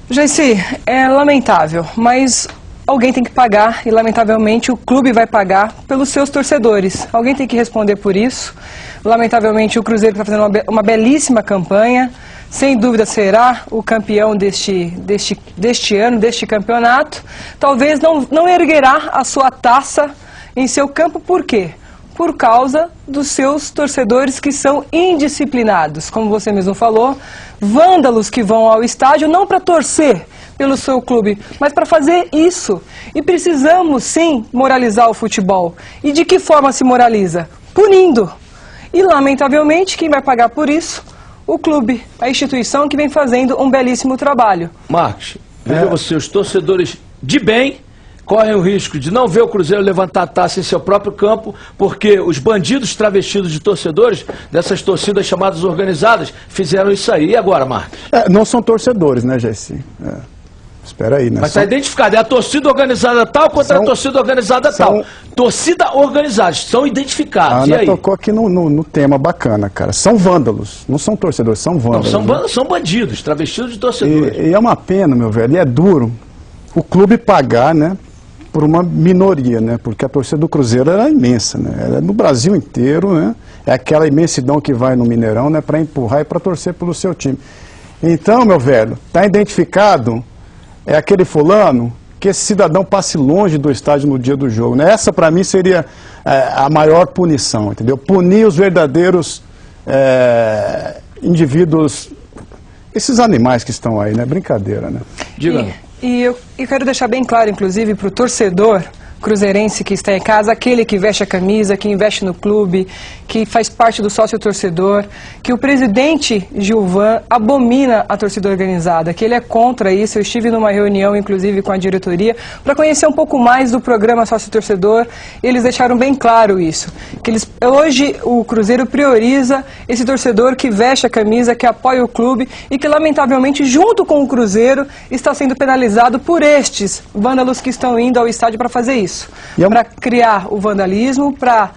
Jaycy, é lamentável, mas alguém tem que pagar e, lamentavelmente, o clube vai pagar pelos seus torcedores. Alguém tem que responder por isso. Lamentavelmente, o Cruzeiro está fazendo uma belíssima campanha. Sem dúvida será o campeão deste ano, deste campeonato. Talvez não erguerá a sua taça em seu campo. Por quê? Por causa dos seus torcedores que são indisciplinados. Como você mesmo falou, vândalos que vão ao estádio não para torcer pelo seu clube, mas para fazer isso. E precisamos, sim, moralizar o futebol. E de que forma se moraliza? Punindo. E, lamentavelmente, quem vai pagar por isso? O clube, a instituição que vem fazendo um belíssimo trabalho. Marcos, veja você, os torcedores de bem correm o risco de não ver o Cruzeiro levantar a taça em seu próprio campo, porque os bandidos travestidos de torcedores, dessas torcidas chamadas organizadas, fizeram isso aí. E agora, Marcos? Não são torcedores, né, Jaycy? Espera aí, né? Mas está identificado, é a torcida organizada tal contra a torcida organizada tal. Torcida organizada, são identificados. A Ana tocou aqui no tema bacana, cara. São vândalos, não são torcedores, são vândalos. Não, são bandidos, travestidos de torcedores. E é uma pena, meu velho, e é duro o clube pagar, né, por uma minoria, né, porque a torcida do Cruzeiro era imensa, né, era no Brasil inteiro, né, é aquela imensidão que vai no Mineirão, né, para empurrar e para torcer pelo seu time. Então, meu velho, tá identificado, é aquele fulano, que esse cidadão passe longe do estádio no dia do jogo, né, essa para mim seria a maior punição, entendeu, punir os verdadeiros indivíduos, esses animais que estão aí, né, brincadeira, né. Diga. E eu quero deixar bem claro, inclusive, para o torcedor cruzeirense que está em casa, aquele que veste a camisa, que investe no clube, que faz parte do sócio-torcedor, que o presidente Gilvan abomina a torcida organizada, que ele é contra isso. Eu estive numa reunião, inclusive, com a diretoria, para conhecer um pouco mais do programa sócio-torcedor. Eles deixaram bem claro isso, que hoje o Cruzeiro prioriza esse torcedor que veste a camisa, que apoia o clube e que, lamentavelmente, junto com o Cruzeiro, está sendo penalizado por estes vândalos que estão indo ao estádio para fazer isso. Para criar o vandalismo, para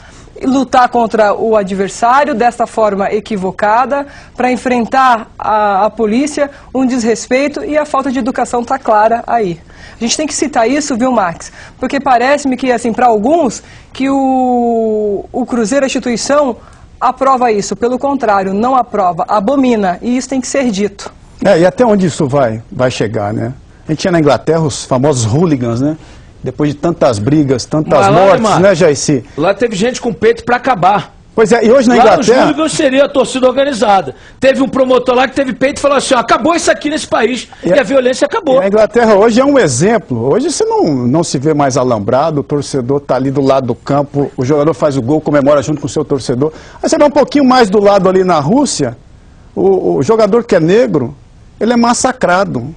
lutar contra o adversário desta forma equivocada, para enfrentar a polícia, um desrespeito, e a falta de educação está clara aí. A gente tem que citar isso, viu, Max? Porque parece-me que, assim, para alguns, que o Cruzeiro, a instituição, aprova isso. Pelo contrário, não aprova, abomina, e isso tem que ser dito. E até onde isso vai chegar, né? A gente tinha na Inglaterra os famosos hooligans, né? Depois de tantas brigas, tantas mortes, né, Jaycy? Lá teve gente com peito para acabar. Pois é, e hoje na Inglaterra... Lá nos seria a torcida organizada. Teve um promotor lá que teve peito e falou assim, ó, acabou isso aqui nesse país, e a violência acabou. E a Inglaterra hoje é um exemplo. Hoje você não se vê mais alambrado, o torcedor está ali do lado do campo, o jogador faz o gol, comemora junto com o seu torcedor. Aí você vai um pouquinho mais do lado ali na Rússia, o jogador que é negro, ele é massacrado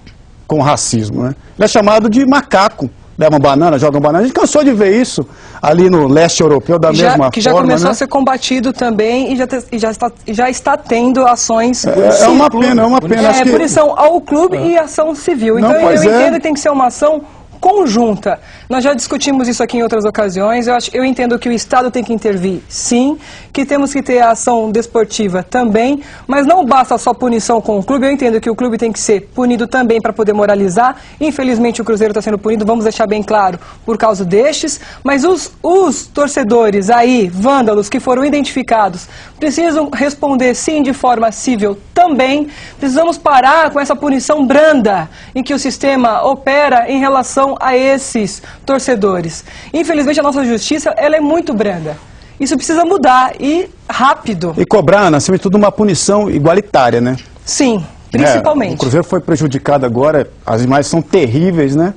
com racismo, né? Ele é chamado de macaco. Leva uma banana, joga uma banana. A gente cansou de ver isso ali no leste europeu da mesma forma. Que já começou, né, a ser combatido também e já está tendo ações É uma pena, é uma pena. É punição ao clube e ação civil. Então eu entendo que tem que ser uma ação conjunta. Nós já discutimos isso aqui em outras ocasiões. Eu entendo que o Estado tem que intervir, sim, que temos que ter a ação desportiva também, mas não basta só punição com o clube. Eu entendo que o clube tem que ser punido também para poder moralizar. Infelizmente o Cruzeiro está sendo punido, vamos deixar bem claro, por causa destes, mas os torcedores aí, vândalos que foram identificados, precisam responder sim de forma civil também. Precisamos parar com essa punição branda em que o sistema opera em relação a esses torcedores. Infelizmente a nossa justiça, ela é muito branda. Isso precisa mudar e rápido. E cobrar, acima de tudo, uma punição igualitária, né? Sim, principalmente. O Cruzeiro foi prejudicado agora, as imagens são terríveis, né?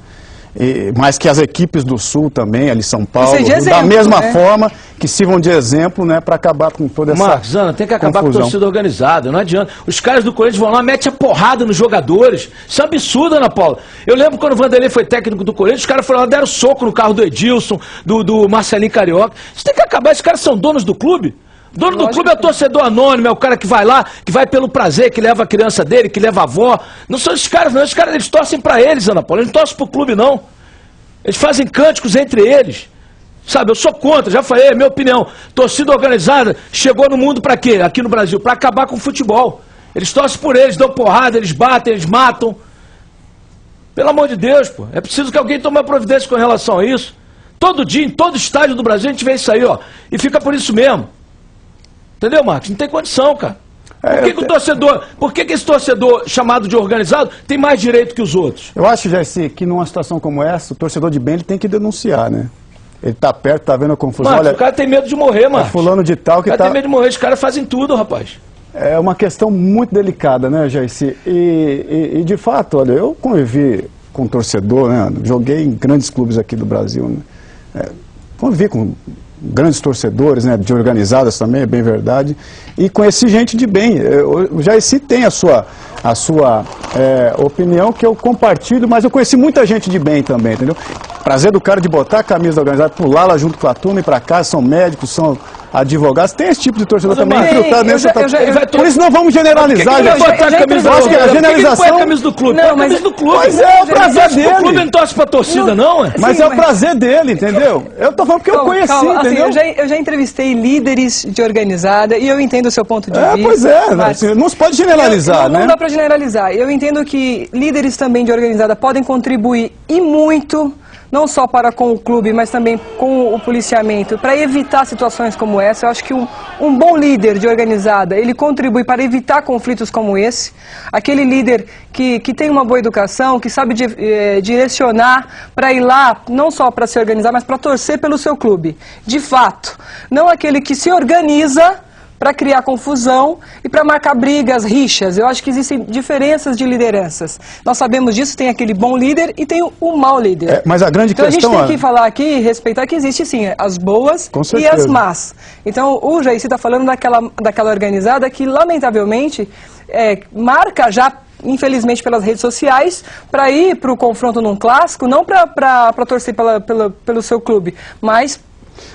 Mas que as equipes do Sul também, ali São Paulo, exemplo, da mesma forma, que sirvam de exemplo, né, para acabar com toda essa Marcos, Ana, tem que acabar com a torcida organizada, não adianta. Os caras do Corinthians vão lá, metem a porrada nos jogadores. Isso é absurdo, Ana Paula. Eu lembro quando o Vanderlei foi técnico do Corinthians, os caras foram lá, deram soco no carro do Edilson, do Marcelinho Carioca. Isso tem que acabar, esses caras são donos do clube. Dono do clube é o torcedor anônimo, é o cara que vai lá, que vai pelo prazer, que leva a criança dele, que leva a avó. Não são esses caras, não. Esses caras, eles torcem pra eles, Ana Paula. Eles não torcem pro clube, não. Eles fazem cânticos entre eles. Sabe, eu sou contra, já falei, é minha opinião. Torcida organizada chegou no mundo pra quê? Aqui no Brasil, pra acabar com o futebol. Eles torcem por eles, dão porrada, eles batem, eles matam. Pelo amor de Deus, pô. É preciso que alguém tome uma providência com relação a isso. Todo dia, em todo estádio do Brasil, a gente vê isso aí, ó. E fica por isso mesmo. Entendeu, Marcos? Não tem condição, cara. Por que esse torcedor chamado de organizado tem mais direito que os outros? Eu acho, Jaircy, que numa situação como essa, o torcedor de bem ele tem que denunciar, né? Ele tá perto, tá vendo a confusão. Marcos, olha, o cara tem medo de morrer, Marcos. Fulano de tal que o cara tem medo de morrer, os caras fazem tudo, rapaz. É uma questão muito delicada, né, Jaircy? E de fato, olha, eu convivi com torcedor, né? Joguei em grandes clubes aqui do Brasil, né? Convivi com grandes torcedores, né, de organizadas também, é bem verdade, e conheci gente de bem. O Jaircy tem a sua opinião que eu compartilho, mas eu conheci muita gente de bem também, entendeu? Prazer do cara de botar a camisa da organizada, pular lá junto com a turma e pra cá, são médicos, são advogados, tem esse tipo de torcedor também infiltrado nessa... Por isso não vamos generalizar, gente. Eu acho que a generalização... Não, a camisa do clube, não, mas do clube. Mas é o prazer dele. O clube não torce pra torcida, não? Mas é o prazer dele, entendeu? Eu tô falando porque eu conheci, entendeu? Assim, eu já entrevistei líderes de organizada e eu entendo o seu ponto de vista. Pois é, assim, não se pode generalizar, né? Não dá pra generalizar. Eu entendo que líderes também de organizada podem contribuir e muito... não só para com o clube, mas também com o policiamento, para evitar situações como essa. Eu acho que um bom líder de organizada, ele contribui para evitar conflitos como esse. Aquele líder que tem uma boa educação, que sabe direcionar para ir lá, não só para se organizar, mas para torcer pelo seu clube. De fato, não aquele que se organiza para criar confusão e para marcar brigas, rixas. Eu acho que existem diferenças de lideranças. Nós sabemos disso, tem aquele bom líder e tem o mau líder. Mas a grande questão... Então a gente tem que falar aqui e respeitar que existe sim as boas e as más. Então o Jaircy está falando daquela organizada que lamentavelmente marca já, infelizmente, pelas redes sociais, para ir para o confronto num clássico, não para torcer pelo seu clube, mas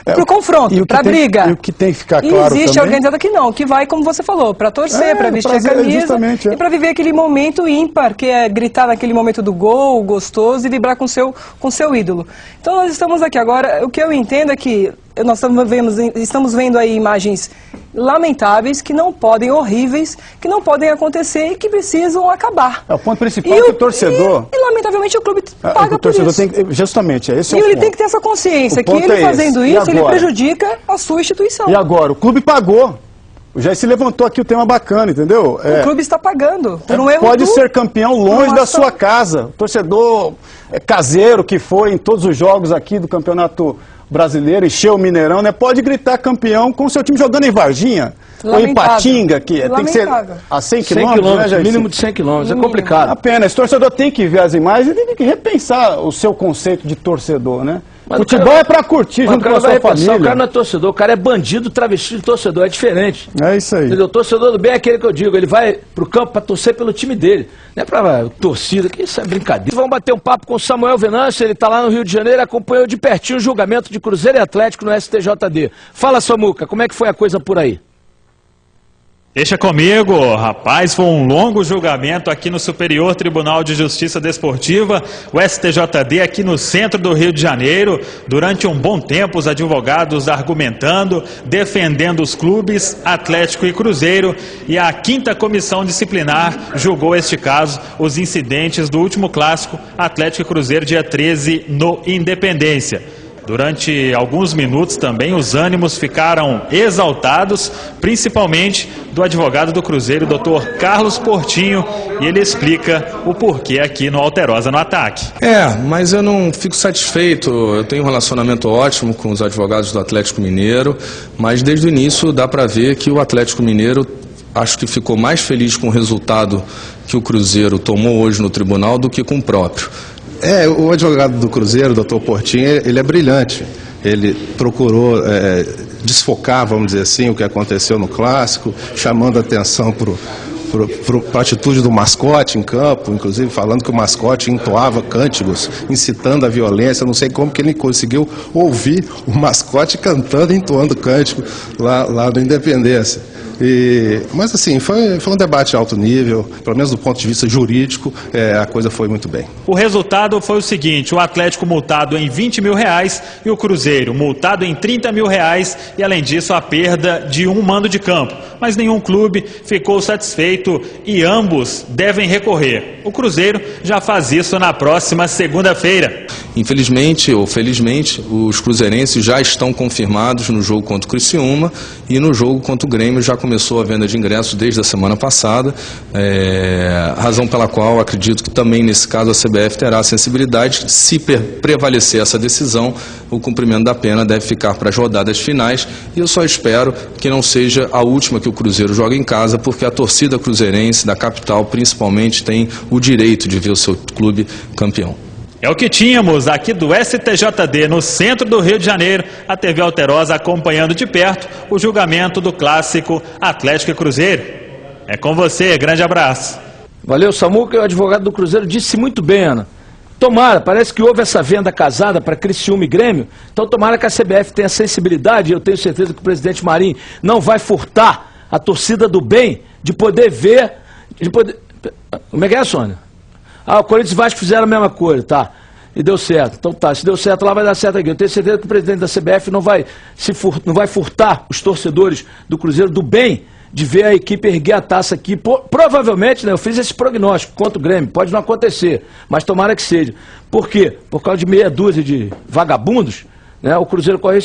para o confronto, para a briga. E o que tem que ficar claro existe também... a organizada que não, que vai, como você falou, para torcer, para vestir a camisa e para viver aquele momento ímpar, que é gritar naquele momento do gol, gostoso, e vibrar com seu ídolo. Então nós estamos aqui agora, o que eu entendo é que nós estamos vendo aí imagens lamentáveis, que não podem, horríveis, que não podem acontecer e que precisam acabar. O ponto principal é que o torcedor... E lamentavelmente o clube paga por isso. Justamente, esse é o ponto. E ele tem que ter essa consciência, que ele fazendo isso, ele prejudica a sua instituição. E agora? O clube pagou. O Jaircy levantou aqui o tema bacana, entendeu? O clube está pagando. Por um erro pode ser campeão longe da sua casa. O torcedor caseiro que foi em todos os jogos aqui do Campeonato Brasileiro, encheu o Mineirão, né? Pode gritar campeão com o seu time jogando em Varginha. Ou em Patinga, que tem que ser a 100 quilômetros, né, Jaircy? Mínimo de 100 quilômetros, é complicado. Apenas, esse torcedor tem que ver as imagens e tem que repensar o seu conceito de torcedor, né? Mas futebol é pra curtir junto com a sua família. O cara não é torcedor, o cara é bandido travestido de torcedor, é diferente. É isso aí. Entendeu? O torcedor do bem é aquele que eu digo, ele vai pro campo pra torcer pelo time dele. Não é pra torcida, que isso é brincadeira. Vamos bater um papo com o Samuel Venâncio, ele tá lá no Rio de Janeiro, acompanhou de pertinho o julgamento de Cruzeiro e Atlético no STJD. Fala, Samuca, como é que foi a coisa por aí? Deixa comigo, rapaz, foi um longo julgamento aqui no Superior Tribunal de Justiça Desportiva, o STJD, aqui no centro do Rio de Janeiro. Durante um bom tempo, os advogados argumentando, defendendo os clubes Atlético e Cruzeiro, e a 5ª Comissão Disciplinar julgou este caso, os incidentes do último clássico Atlético e Cruzeiro, dia 13, no Independência. Durante alguns minutos também os ânimos ficaram exaltados, principalmente do advogado do Cruzeiro, Dr. Carlos Portinho, e ele explica o porquê aqui no Alterosa no Ataque. Mas eu não fico satisfeito. Eu tenho um relacionamento ótimo com os advogados do Atlético Mineiro, mas desde o início dá para ver que o Atlético Mineiro acho que ficou mais feliz com o resultado que o Cruzeiro tomou hoje no tribunal do que com o próprio. O advogado do Cruzeiro, o Dr. Portinho, ele é brilhante. Ele procurou desfocar, vamos dizer assim, o que aconteceu no Clássico, chamando a atenção para a atitude do mascote em campo, inclusive falando que o mascote entoava cânticos, incitando a violência. Não sei como que ele conseguiu ouvir o mascote cantando e entoando cântico lá no Independência. Mas assim, foi um debate de alto nível, pelo menos do ponto de vista jurídico, a coisa foi muito bem. O resultado foi o seguinte: o Atlético multado em R$20 mil e o Cruzeiro multado em R$30 mil e, além disso, a perda de um mando de campo. Mas nenhum clube ficou satisfeito e ambos devem recorrer. O Cruzeiro já faz isso na próxima segunda-feira. Infelizmente ou felizmente, os cruzeirenses já estão confirmados no jogo contra o Criciúma e no jogo contra o Grêmio já começou a venda de ingressos desde a semana passada, razão pela qual acredito que também nesse caso a CBF terá a sensibilidade. Se prevalecer essa decisão, o cumprimento da pena deve ficar para as rodadas finais e eu só espero que não seja a última que o Cruzeiro joga em casa, porque a torcida cruzeirense da capital principalmente tem o direito de ver o seu clube campeão. É o que tínhamos aqui do STJD, no centro do Rio de Janeiro, a TV Alterosa acompanhando de perto o julgamento do clássico Atlético e Cruzeiro. É com você, grande abraço. Valeu, Samuca. O advogado do Cruzeiro disse muito bem, Ana. Tomara, parece que houve essa venda casada para Criciúma e Grêmio, então tomara que a CBF tenha sensibilidade, eu tenho certeza que o presidente Marinho não vai furtar a torcida do bem de poder ver, Como é que é, Sônia? O Corinthians e Vasco fizeram a mesma coisa, tá? E deu certo. Então tá, se deu certo lá, vai dar certo aqui. Eu tenho certeza que o presidente da CBF não vai furtar os torcedores do Cruzeiro do bem de ver a equipe erguer a taça aqui. Provavelmente, né, eu fiz esse prognóstico contra o Grêmio, pode não acontecer, mas tomara que seja. Por quê? Por causa de meia dúzia de vagabundos, né, o Cruzeiro corre